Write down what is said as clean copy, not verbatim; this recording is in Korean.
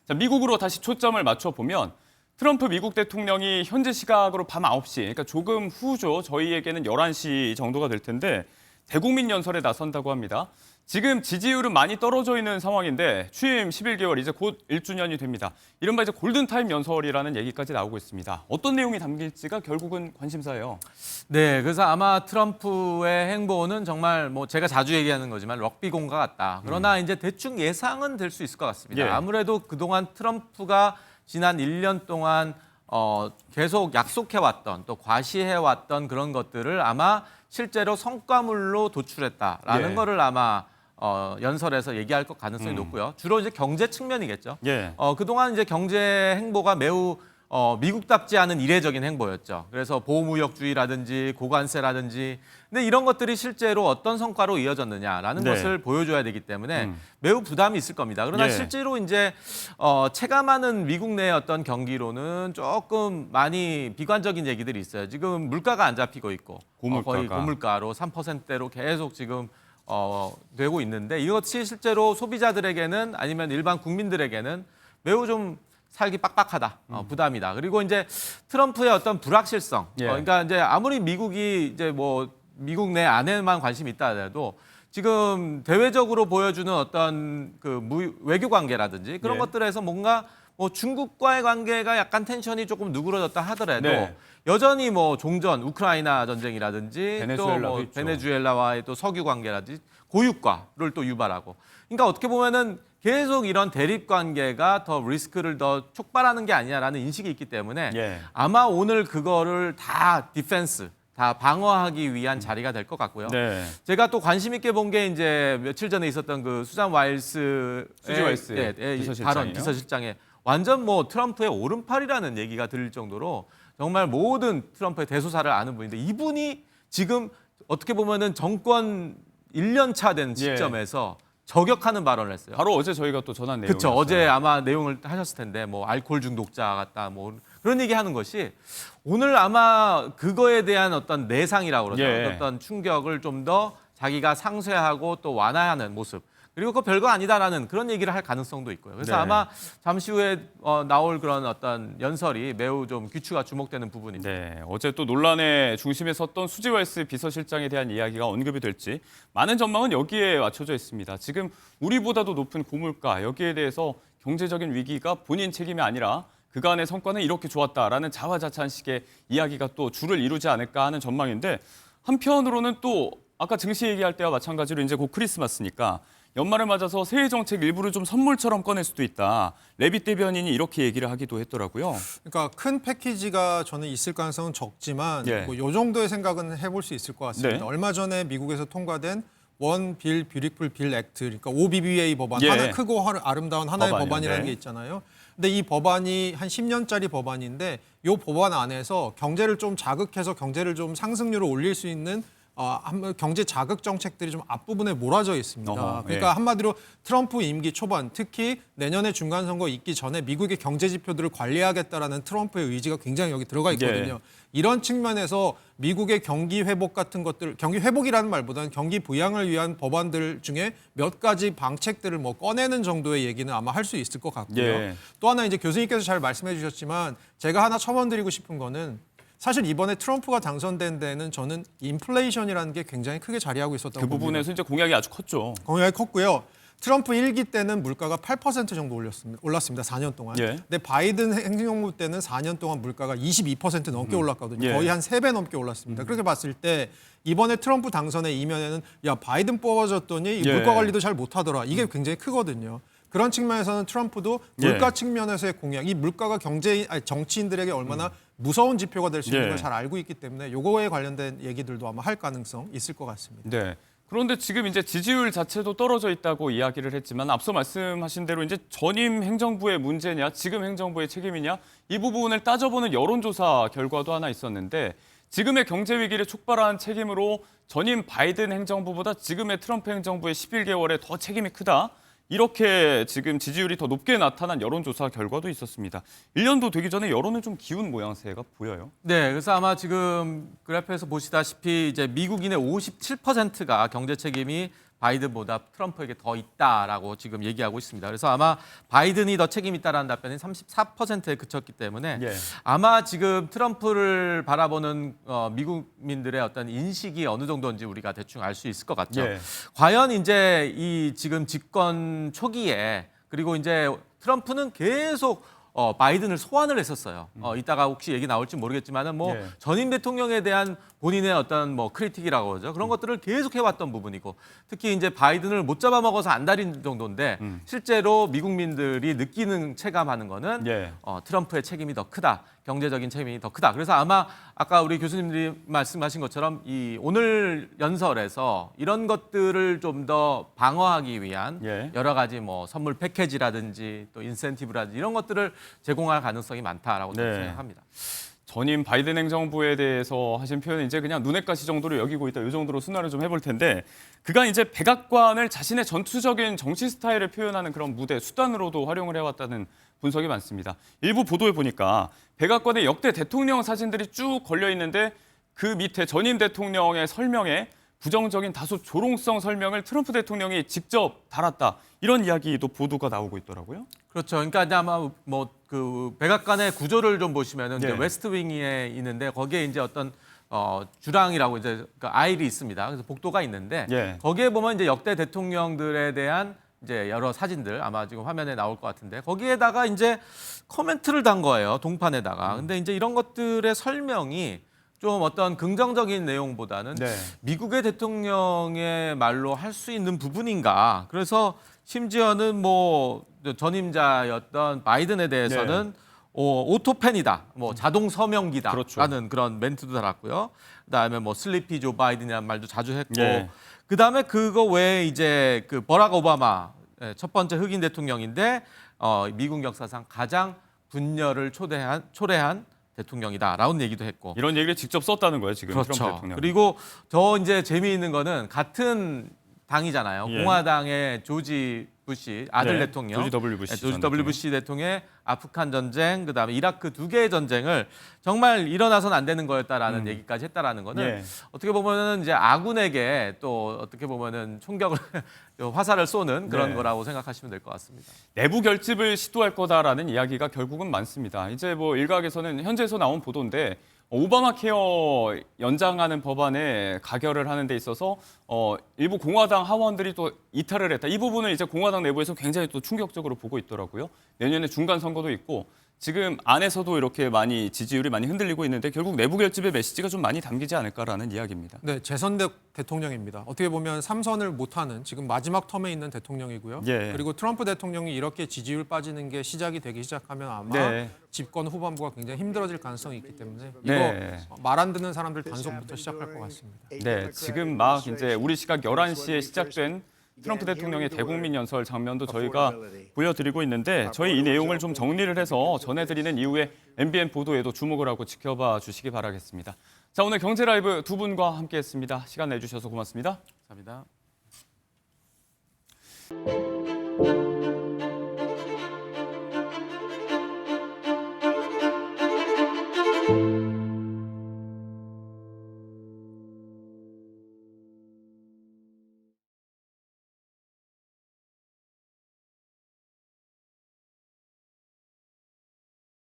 자, 미국으로 다시 초점을 맞춰보면 트럼프 미국 대통령이 현재 시각으로 밤 9시, 그러니까 조금 후죠. 저희에게는 11시 정도가 될 텐데 대국민 연설에 나선다고 합니다. 지금 지지율은 많이 떨어져 있는 상황인데 취임 11개월 이제 곧 1주년이 됩니다. 이른바 이제 골든타임 연설이라는 얘기까지 나오고 있습니다. 어떤 내용이 담길지가 결국은 관심사예요. 네, 그래서 아마 트럼프의 행보는 정말 뭐 제가 자주 얘기하는 거지만 럭비공과 같다. 그러나 이제 대충 예상은 될 수 있을 것 같습니다. 예. 아무래도 그동안 트럼프가 지난 1년 동안 계속 약속해왔던 또 과시해왔던 그런 것들을 아마 실제로 성과물로 도출했다라는 예. 거를 아마 연설에서 얘기할 것 가능성이 높고요. 주로 이제 경제 측면이겠죠. 예. 그동안 이제 경제 행보가 매우 미국답지 않은 이례적인 행보였죠. 그래서 보호무역주의라든지 고관세라든지 근데 이런 것들이 실제로 어떤 성과로 이어졌느냐라는 네. 것을 보여줘야 되기 때문에 매우 부담이 있을 겁니다. 그러나 예. 실제로 이제 체감하는 미국 내의 어떤 경기로는 조금 많이 비관적인 얘기들이 있어요. 지금 물가가 안 잡히고 있고 고물가가. 거의 고물가로 3%대로 계속 지금 되고 있는데 이것이 실제로 소비자들에게는 아니면 일반 국민들에게는 매우 좀 살기 빡빡하다, 부담이다. 그리고 이제 트럼프의 어떤 불확실성, 예. 그러니까 이제 아무리 미국이 이제 뭐 미국 내 안에만 관심이 있다 하더라도 지금 대외적으로 보여주는 어떤 그 외교 관계라든지 그런 예. 것들에서 뭔가 뭐 중국과의 관계가 약간 텐션이 조금 누그러졌다 하더라도 네. 여전히 뭐 종전, 우크라이나 전쟁이라든지 또 베네수엘라도 뭐 있죠. 베네수엘라와의 또 석유 관계라든지 고유가를 또 유발하고. 그러니까 어떻게 보면은 계속 이런 대립 관계가 더 리스크를 더 촉발하는 게 아니냐라는 인식이 있기 때문에 예. 아마 오늘 그거를 다 디펜스, 다 방어하기 위한 자리가 될 것 같고요. 네. 제가 또 관심 있게 본 게 이제 며칠 전에 있었던 그 수잔 와일스의 수지 와일스 비서실장이요. 발언 비서실장의 완전 뭐 트럼프의 오른팔이라는 얘기가 들릴 정도로 정말 모든 트럼프의 대소사를 아는 분인데 이분이 지금 어떻게 보면은 정권 1년 차 된 시점에서 저격하는 발언을 했어요. 바로 어제 저희가 또 전한 내용이었어요. 그렇죠. 어제 아마 내용을 하셨을 텐데 뭐 알코올 중독자 같다 뭐 그런 얘기하는 것이 오늘 아마 그거에 대한 어떤 내상이라고 그러죠. 예. 어떤 충격을 좀 더 자기가 상쇄하고 또 완화하는 모습. 그리고 그거 별거 아니다라는 그런 얘기를 할 가능성도 있고요. 그래서 네. 아마 잠시 후에 나올 그런 어떤 연설이 매우 좀 귀추가 주목되는 부분입니다. 네, 어제 또 논란의 중심에 섰던 수지 왈스 비서실장에 대한 이야기가 언급이 될지 많은 전망은 여기에 맞춰져 있습니다. 지금 우리보다도 높은 고물가, 여기에 대해서 경제적인 위기가 본인 책임이 아니라 그간의 성과는 이렇게 좋았다라는 자화자찬식의 이야기가 또 줄을 이루지 않을까 하는 전망인데 한편으로는 또 아까 증시 얘기할 때와 마찬가지로 이제 곧 크리스마스니까 연말을 맞아서 새해 정책 일부를 좀 선물처럼 꺼낼 수도 있다. 레빗 대변인이 이렇게 얘기를 하기도 했더라고요. 그러니까 큰 패키지가 저는 있을 가능성은 적지만 예. 뭐 이 정도의 생각은 해볼 수 있을 것 같습니다. 네. 얼마 전에 미국에서 통과된 원 빌 뷰티풀 빌 액트, 그러니까 OBBA 법안, 예. 하나 크고 아름다운 하나의 법안이요. 법안이라는 네. 게 있잖아요. 근데 이 법안이 한 10년짜리 법안인데 이 법안 안에서 경제를 좀 자극해서 경제를 좀 상승률을 올릴 수 있는 경제 자극 정책들이 좀 앞부분에 몰아져 있습니다. 어허, 그러니까 예. 한마디로 트럼프 임기 초반, 특히 내년에 중간 선거 있기 전에 미국의 경제 지표들을 관리하겠다라는 트럼프의 의지가 굉장히 여기 들어가 있거든요. 예. 이런 측면에서 미국의 경기 회복 같은 것들, 경기 회복이라는 말보다는 경기 부양을 위한 법안들 중에 몇 가지 방책들을 뭐 꺼내는 정도의 얘기는 아마 할 수 있을 것 같고요. 예. 또 하나 이제 교수님께서 잘 말씀해 주셨지만 제가 하나 첨언드리고 싶은 거는 사실 이번에 트럼프가 당선된 데는 저는 인플레이션이라는 게 굉장히 크게 자리하고 있었다고 그 봅니다. 부분에서 이제 공약이 아주 컸죠. 공약이 컸고요. 트럼프 1기 때는 물가가 8% 정도 올랐습니다. 4년 동안. 예. 근데 바이든 행정부 때는 4년 동안 물가가 22% 넘게 올랐거든요. 예. 거의 한 3배 넘게 올랐습니다. 그렇게 봤을 때 이번에 트럼프 당선의 이면에는 야 바이든 뽑아줬더니 이 예. 물가 관리도 잘 못하더라. 이게 굉장히 크거든요. 그런 측면에서는 트럼프도 물가 측면에서의 공약, 이 물가가 정치인들에게 얼마나 무서운 지표가 될 수 있는 예. 걸 잘 알고 있기 때문에 요거에 관련된 얘기들도 아마 할 가능성 있을 것 같습니다. 네. 그런데 지금 이제 지지율 자체도 떨어져 있다고 이야기를 했지만 앞서 말씀하신 대로 이제 전임 행정부의 문제냐, 지금 행정부의 책임이냐 이 부분을 따져보는 여론조사 결과도 하나 있었는데 지금의 경제 위기를 촉발한 책임으로 전임 바이든 행정부보다 지금의 트럼프 행정부의 11개월에 더 책임이 크다. 이렇게 지금 지지율이 더 높게 나타난 여론조사 결과도 있었습니다. 1년도 되기 전에 여론은 좀 기운 모양새가 보여요. 네, 그래서 아마 지금 그래프에서 보시다시피 이제 미국인의 57%가 경제 책임이 바이든보다 트럼프에게 더 있다라고 지금 얘기하고 있습니다. 그래서 아마 바이든이 더 책임 있다라는 답변이 34%에 그쳤기 때문에 예. 아마 지금 트럼프를 바라보는 미국민들의 어떤 인식이 어느 정도인지 우리가 대충 알 수 있을 것 같죠. 예. 과연 이제 이 지금 집권 초기에 그리고 이제 트럼프는 계속 바이든을 소환을 했었어요. 이따가 혹시 얘기 나올지 모르겠지만은 뭐 예. 전임 대통령에 대한 본인의 어떤 뭐 크리틱이라고 그러죠. 그런 것들을 계속 해왔던 부분이고 특히 이제 바이든을 못 잡아먹어서 안달인 정도인데 실제로 미국민들이 느끼는 체감하는 거는 예. 트럼프의 책임이 더 크다. 경제적인 책임이 더 크다. 그래서 아마 아까 우리 교수님들이 말씀하신 것처럼 이 오늘 연설에서 이런 것들을 좀 더 방어하기 위한 예. 여러 가지 뭐 선물 패키지라든지 또 인센티브라든지 이런 것들을 제공할 가능성이 많다라고 저는 네. 생각합니다. 전임 바이든 행정부에 대해서 하신 표현은 이제 그냥 눈엣 가시 정도로 여기고 있다. 이 정도로 순화를 좀 해볼 텐데 그간 이제 백악관을 자신의 전투적인 정치 스타일을 표현하는 그런 무대, 수단으로도 활용을 해왔다는 분석이 많습니다. 일부 보도에 보니까 백악관에 역대 대통령 사진들이 쭉 걸려 있는데 그 밑에 전임 대통령의 설명에 부정적인 다소 조롱성 설명을 트럼프 대통령이 직접 달았다. 이런 이야기도 보도가 나오고 있더라고요. 그렇죠. 그러니까 이제 아마 뭐 그 백악관의 구조를 좀 보시면은 이제 네. 웨스트 윙에 있는데 거기에 이제 어떤 주랑이라고 이제 그 아일이 있습니다. 그래서 복도가 있는데 예. 거기에 보면 이제 역대 대통령들에 대한 이제 여러 사진들 아마 지금 화면에 나올 것 같은데 거기에다가 이제 코멘트를 단 거예요. 동판에다가. 근데 이제 이런 것들의 설명이 좀 어떤 긍정적인 내용보다는 네. 미국의 대통령의 말로 할 수 있는 부분인가. 그래서 심지어는 뭐 전임자였던 바이든에 대해서는 오토펜이다, 뭐 자동 서명기다라는 그렇죠. 그런 멘트도 달았고요. 그다음에 뭐 슬리피 조 바이든이라는 말도 자주 했고, 예. 그다음에 그거 외에 이제 그 버락 오바마 첫 번째 흑인 대통령인데 미국 역사상 가장 분열을 초래한 대통령이다라는 얘기도 했고. 이런 얘기를 직접 썼다는 거예요, 지금 트럼프 그렇죠. 대통령. 그리고 더 이제 재미있는 거는 같은 당이잖아요. 예. 공화당의 조지 부시 아들 네, 대통령, 조지 W. 부시 조지 전 W. 부시 대통령의 아프간 전쟁, 그다음에 이라크 두 개의 전쟁을 정말 일어나서는 안 되는 거였다라는 얘기까지 했다라는 거는 예. 어떻게 보면은 이제 아군에게 또 어떻게 보면은 총격을 화살을 쏘는 그런 네. 거라고 생각하시면 될 것 같습니다. 내부 결집을 시도할 거다라는 이야기가 결국은 많습니다. 이제 뭐 일각에서는 현재에서 나온 보도인데 오바마 케어 연장하는 법안에 가결을 하는 데 있어서 일부 공화당 하원들이 또 이탈을 했다. 이 부분을 이제 공화당 내부에서 굉장히 또 충격적으로 보고 있더라고요. 내년에 중간 선거도 있고 지금 안에서도 이렇게 많이 지지율이 많이 흔들리고 있는데 결국 내부 결집의 메시지가 좀 많이 담기지 않을까라는 이야기입니다. 네, 재선대 대통령입니다. 어떻게 보면 3선을 못하는 지금 마지막 텀에 있는 대통령이고요. 예. 그리고 트럼프 대통령이 이렇게 지지율 빠지는 게 시작이 되기 시작하면 아마 네. 집권 후반부가 굉장히 힘들어질 가능성이 있기 때문에 네. 이거 말 안 듣는 사람들 단속부터 시작할 것 같습니다. 네, 지금 막 이제 우리 시각 11시에 시작된 트럼프 대통령의 대국민 연설 장면도 저희가 보여드리고 있는데 저희 이 내용을 좀 정리를 해서 전해드리는 이후에 MBN 보도에도 주목을 하고 지켜봐 주시기 바라겠습니다. 자, 오늘 경제 라이브 두 분과 함께했습니다. 시간 내주셔서 고맙습니다. 감사합니다.